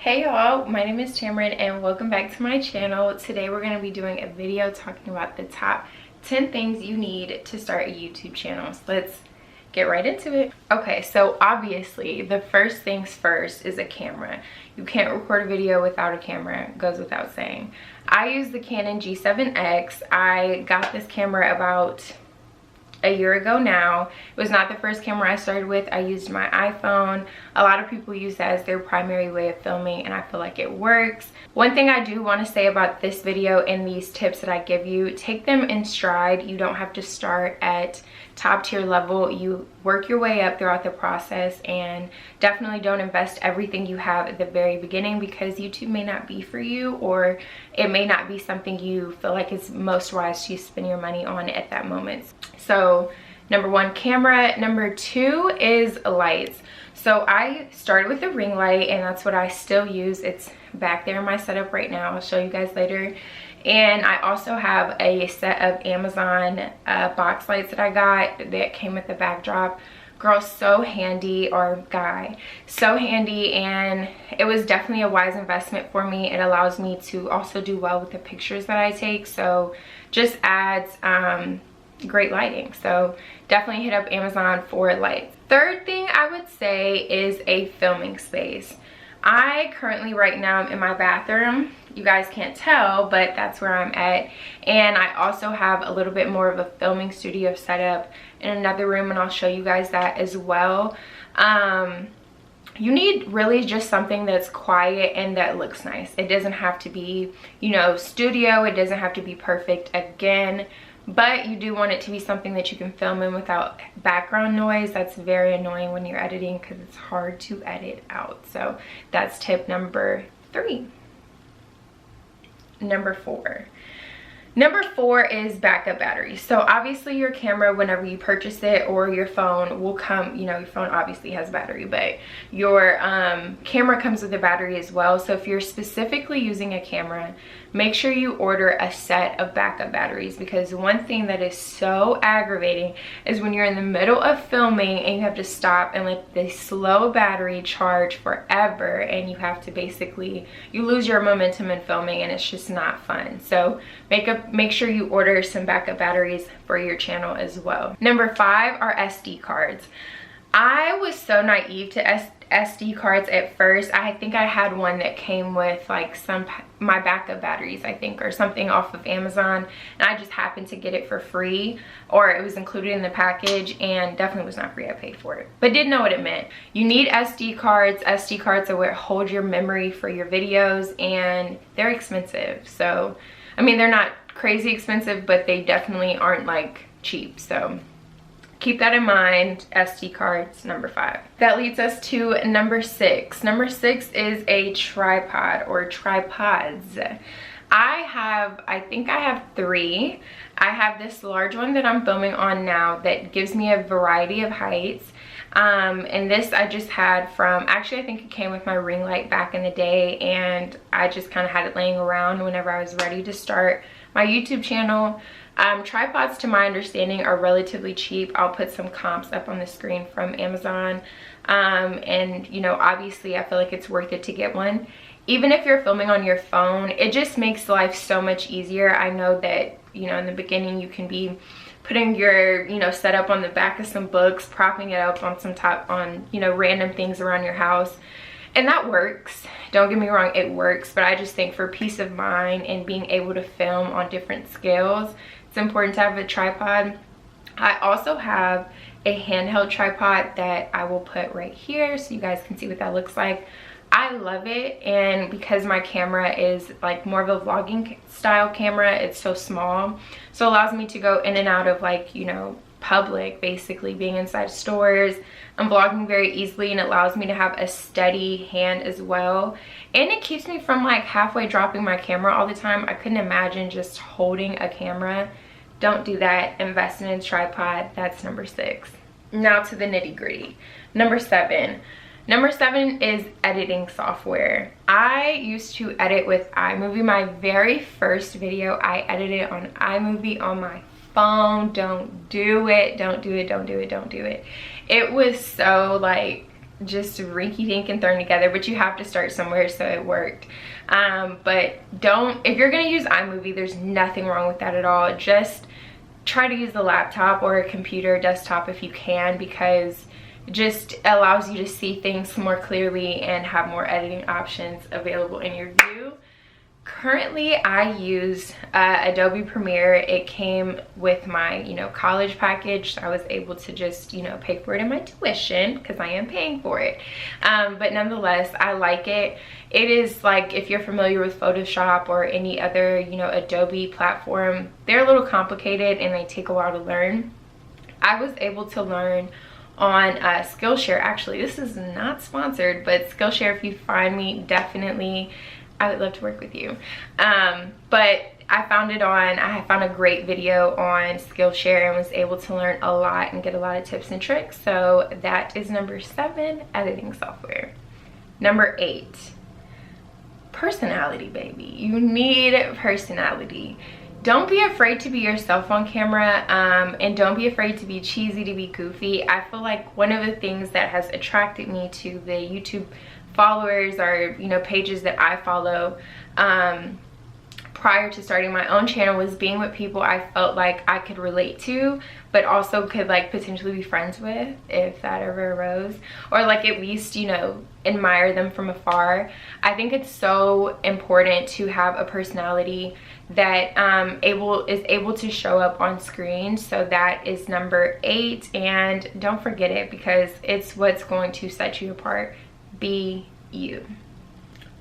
Hey y'all, my name is Tamron and welcome back to my channel. Today we're going to be doing a video talking about the top 10 things you need to start a YouTube channel. So let's get right into it. Okay, so obviously the first things first is a camera. You can't record a video without a camera, it goes without saying. I use the Canon G7X. I got this camera about a year ago now. It was not the first camera I started with. I used my iPhone. A lot of people use that as their primary way of filming and I feel like it works. One thing I do want to say about this video and these tips that I give you, take them in stride. You don't have to start at top tier level. You work your way up throughout the process, and definitely don't invest everything you have at the very beginning because YouTube may not be for you, or it may not be something you feel like is most wise to spend your money on at that moment. So number one, camera. Number two is lights. So I started with a ring light and that's what I still use. It's back there in my setup right now. I'll show you guys later. And I also have a set of Amazon box lights that I got that came with the backdrop. Girl, so handy, or guy, so handy, and it was definitely a wise investment for me. It allows me to also do well with the pictures that I take, so just adds great lighting. So definitely hit up Amazon for lights. Third thing I would say is a filming space. I currently right now I'm in my bathroom. You guys can't tell, but that's where I'm at. And I also have a little bit more of a filming studio set up in another room, and I'll show you guys that as well. You need really just something that's quiet and that looks nice. It doesn't have to be, you know, studio. It doesn't have to be perfect again, but you do want it to be something that you can film in without background noise. That's very annoying when you're editing because it's hard to edit out. So that's tip number 3. Number 4. Number 4 is backup batteries. So obviously your camera, whenever you purchase it, or your phone will come, you know, your phone obviously has battery, but your camera comes with a battery as well. So if you're specifically using a camera, make sure you order a set of backup batteries, because one thing that is so aggravating is when you're in the middle of filming and you have to stop and let the slow battery charge forever, and you have to basically, you lose your momentum in filming and it's just not fun. So make sure you order some backup batteries for your channel as well. Number 5 are SD cards. I was so naive to SD cards at first. I think I had one that came with like my backup batteries, I think, or something off of Amazon, and I just happened to get it for free, or it was included in the package, and definitely was not free. I paid for it, but didn't know what it meant. You need SD cards. SD cards are what hold your memory for your videos, and they're expensive. So I mean, they're not crazy expensive, but they definitely aren't like cheap. So keep that in mind. SD cards, number 5. That leads us to number 6. Number 6 is a tripod or tripods. I think I have 3. I have this large one that I'm filming on now that gives me a variety of heights. And this I just had from, actually I think it came with my ring light back in the day, and I just kind of had it laying around whenever I was ready to start my YouTube channel. Tripods, to my understanding, are relatively cheap. I'll put some comps up on the screen from Amazon. And you know, obviously I feel like it's worth it to get one. Even if you're filming on your phone, it just makes life so much easier. I know that, you know, in the beginning you can be putting your, you know, setup on the back of some books, propping it up on you know, random things around your house. And that works. Don't get me wrong, it works. But I just think for peace of mind and being able to film on different scales, it's important to have a tripod. I also have a handheld tripod that I will put right here so you guys can see what that looks like. I love it, and because my camera is like more of a vlogging style camera, it's so small, so it allows me to go in and out of, like, you know, public, basically being inside stores. I'm vlogging very easily, and it allows me to have a steady hand as well, and it keeps me from like halfway dropping my camera all the time. I couldn't imagine just holding a camera. Don't do that. Invest in a tripod. That's number 6. Now to the nitty-gritty. Number 7. Number 7 is editing software. I used to edit with iMovie. My very first video, I edited on iMovie on my phone. Don't do it. Don't do it. Don't do it. Don't do it. It was so like just rinky-dink and thrown together, but you have to start somewhere, so it worked. But if you're gonna use iMovie, there's nothing wrong with that at all. Just try to use the laptop or a computer, desktop if you can, because it just allows you to see things more clearly and have more editing options available in your view. Currently, I use Adobe Premiere. It came with my, college package. So I was able to just, pay for it in my tuition because I am paying for it. But nonetheless, I like it. It is like, if you're familiar with Photoshop or any other, Adobe platform, they're a little complicated and they take a while to learn. I was able to learn on Skillshare. Actually, this is not sponsored, but Skillshare, if you find me, definitely, I would love to work with you. But I found a great video on Skillshare and was able to learn a lot and get a lot of tips and tricks. So that is number 7, editing software. Number 8, personality, baby. You need personality. Don't be afraid to be yourself on camera, and don't be afraid to be cheesy, to be goofy. I feel like one of the things that has attracted me to the YouTube followers or pages that I follow prior to starting my own channel was being with people I felt like I could relate to, but also could like potentially be friends with if that ever arose, or like at least admire them from afar. I think it's so important to have a personality that is able to show up on screen. So that is number 8, and don't forget it because it's what's going to set you apart. Be you.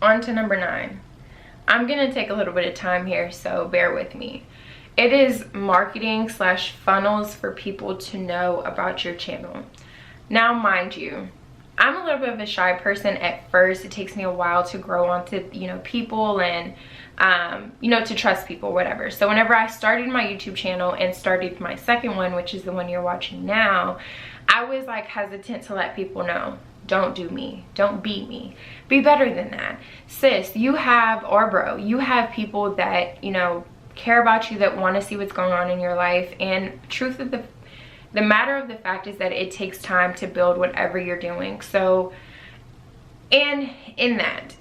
On to number 9. I'm gonna take a little bit of time here, so bear with me. It is marketing / funnels for people to know about your channel. Now, mind you, I'm a little bit of a shy person at first. It takes me a while to grow onto people and to trust people, whatever. So whenever I started my YouTube channel and started my second one, which is the one you're watching now, I was like hesitant to let people know. Don't do me. Don't be me. Be better than that. Sis, you have, or bro, you have people that, care about you, that want to see what's going on in your life. And truth of the matter of the fact is that it takes time to build whatever you're doing. So, and in that,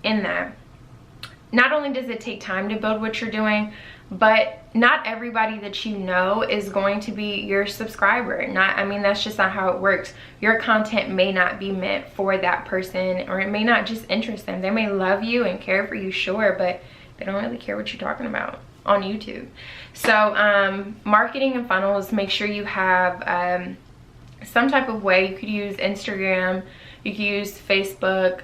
not only does it take time to build what you're doing, but not everybody that you know is going to be your subscriber. That's just not how it works. Your content may not be meant for that person, or it may not just interest them. They may love you and care for you, sure, but they don't really care what you're talking about on YouTube. So marketing and funnels, make sure you have some type of way. You could use Instagram, you could use Facebook,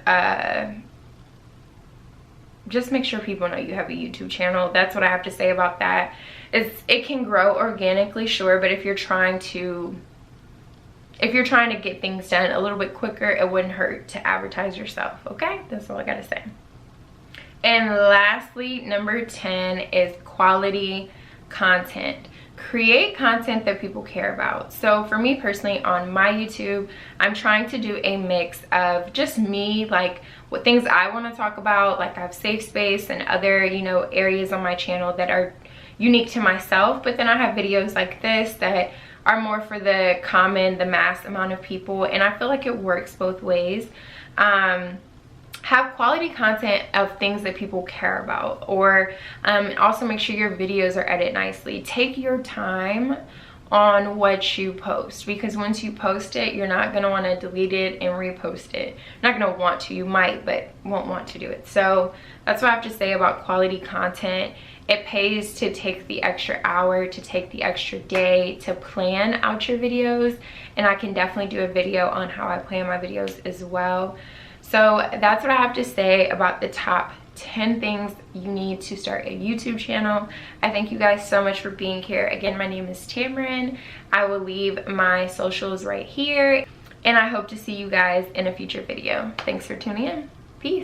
just make sure people know you have a YouTube channel. That's what I have to say about that. It can grow organically, sure, but if you're trying to get things done a little bit quicker, it wouldn't hurt to advertise yourself, okay? That's all I gotta say. And lastly, number 10 is quality content. Create content that people care about. So for me personally, on my YouTube, I'm trying to do a mix of just me, like what things I want to talk about, like I have safe space and other areas on my channel that are unique to myself, but then I have videos like this that are more for the mass amount of people, and I feel like it works both ways. Have quality content of things that people care about, or also make sure your videos are edited nicely. Take your time on what you post, because once you post it, you're not going to want to delete it and repost it. You're not going to want to. You might, but won't want to do it. So that's what I have to say about quality content. It pays to take the extra hour, to take the extra day to plan out your videos, and I can definitely do a video on how I plan my videos as well. So that's what I have to say about the top 10 things you need to start a YouTube channel. I thank you guys so much for being here. Again, my name is Tamron. I will leave my socials right here, and I hope to see you guys in a future video. Thanks for tuning in. Peace.